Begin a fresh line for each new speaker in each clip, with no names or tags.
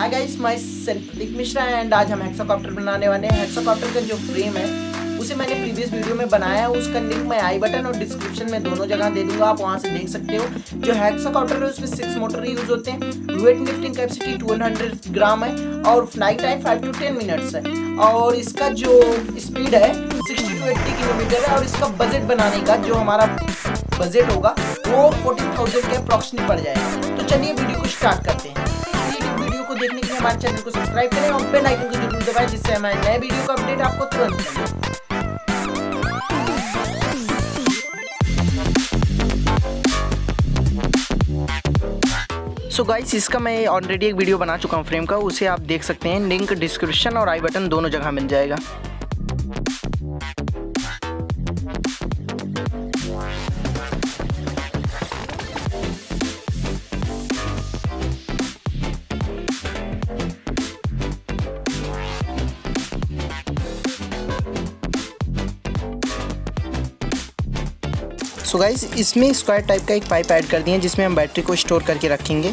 हाय guys, myself लिक Mishra and आज हम हेक्साकॉप्टर बनाने वाले हैं। हेक्साकॉप्टर का जो फ्रेम है उसे मैंने प्रीवियस वीडियो में बनाया है, उसका लिंक मैं आई बटन और डिस्क्रिप्शन में दोनों जगह दे दूंगा, आप वहां से देख सकते हो। जो हेक्साकॉप्टर है उसमें 6 मोटर यूज होते हैं, वेट लिफ्टिंग कैपेसिटी 200 ग्राम है और फ्लाइट टाइम 5 to 10 मिनट्स है और इसका जो स्पीड है 60 to 80 किलोमीटर है और इसका बजट बनाने का जो हमारा बजट होगा वो 14,000 के अप्रॉक्सिमेट पड़ जाएगा। तो चलिए वीडियो को स्टार्ट करते हैं। वीडियो को देखने के लिए हमारे चैनल को सब्सक्राइब करें और बेल आइकन को जरूर दबाएं जिससे हमारे नए वीडियो का अपडेट आपको तुरंत मिले। सो गाइस, इसका मैं ऑलरेडी एक वीडियो बना चुका हूँ फ्रेम का, उसे आप देख सकते हैं, लिंक डिस्क्रिप्शन और आई बटन दोनों जगह मिल जाएगा। सो गाइस, इसमें स्क्वायर टाइप का एक पाइप ऐड कर दिए जिसमें हम बैटरी को स्टोर करके रखेंगे।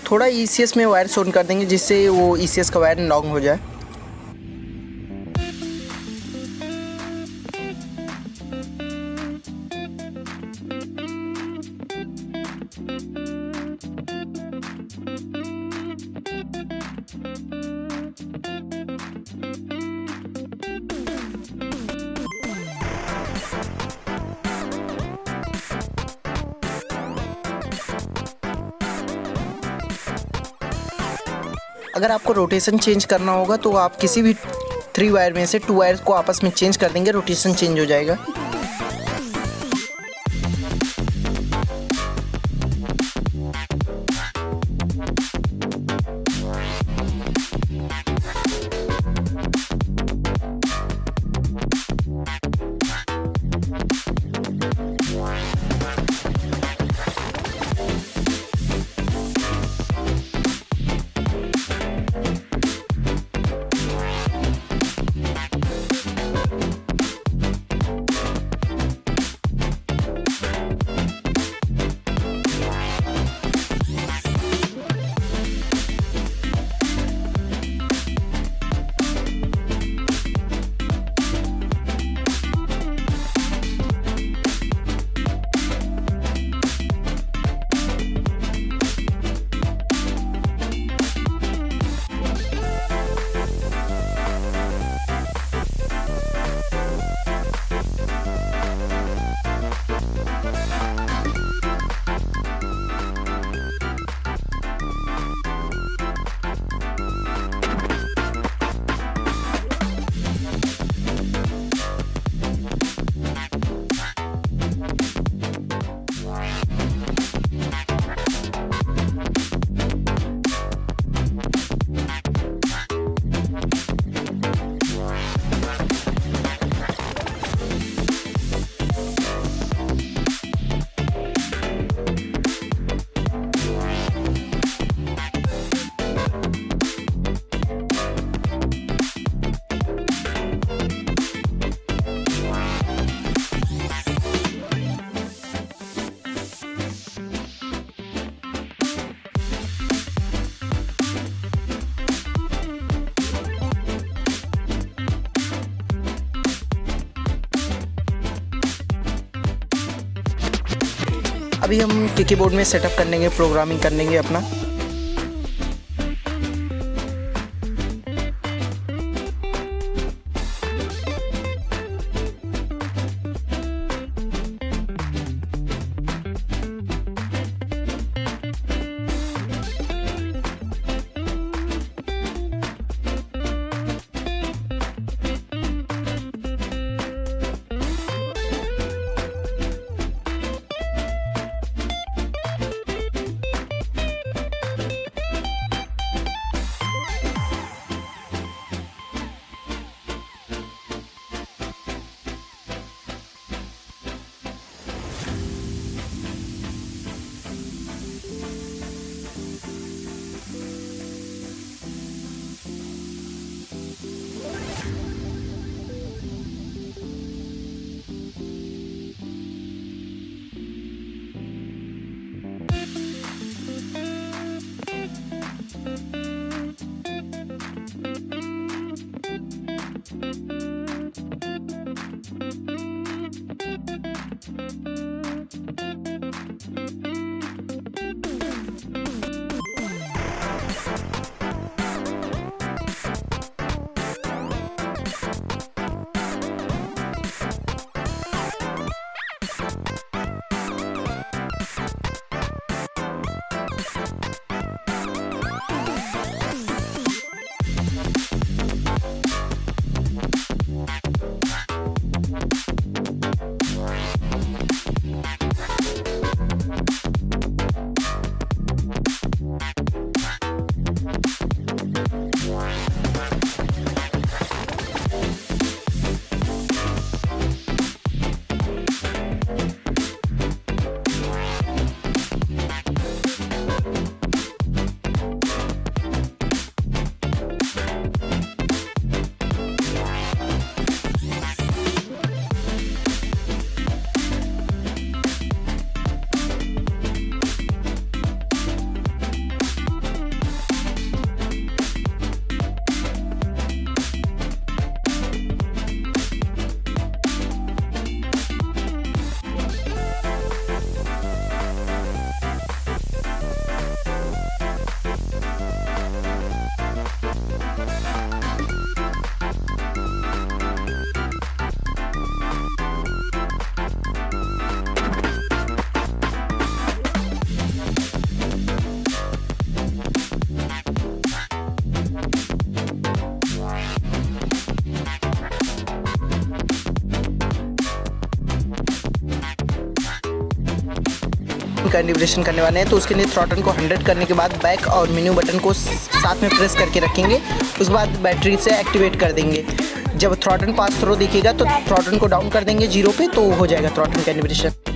थोड़ा ECS में वायर शॉर्ट कर देंगे जिससे वो ECS का वायर लॉन्ग हो जाए। अगर आपको रोटेशन चेंज करना होगा तो आप किसी भी 3 वायर में से 2 वायर को आपस में चेंज कर देंगे, रोटेशन चेंज हो जाएगा। अभी हम कीबोर्ड में सेटअप कर लेंगे, प्रोग्रामिंग कर लेंगे अपना। कैलिब्रेशन करने वाले हैं, तो उसके लिए थ्रॉटल को 100 करने के बाद बैक और मेन्यू बटन को साथ में प्रेस करके रखेंगे। उसके बाद बैटरी से एक्टिवेट कर देंगे। जब थ्रॉटल पास थ्रो दिखेगा तो थ्रॉटल को डाउन कर देंगे 0 पे, तो हो जाएगा थ्रॉटल कैलिब्रेशन।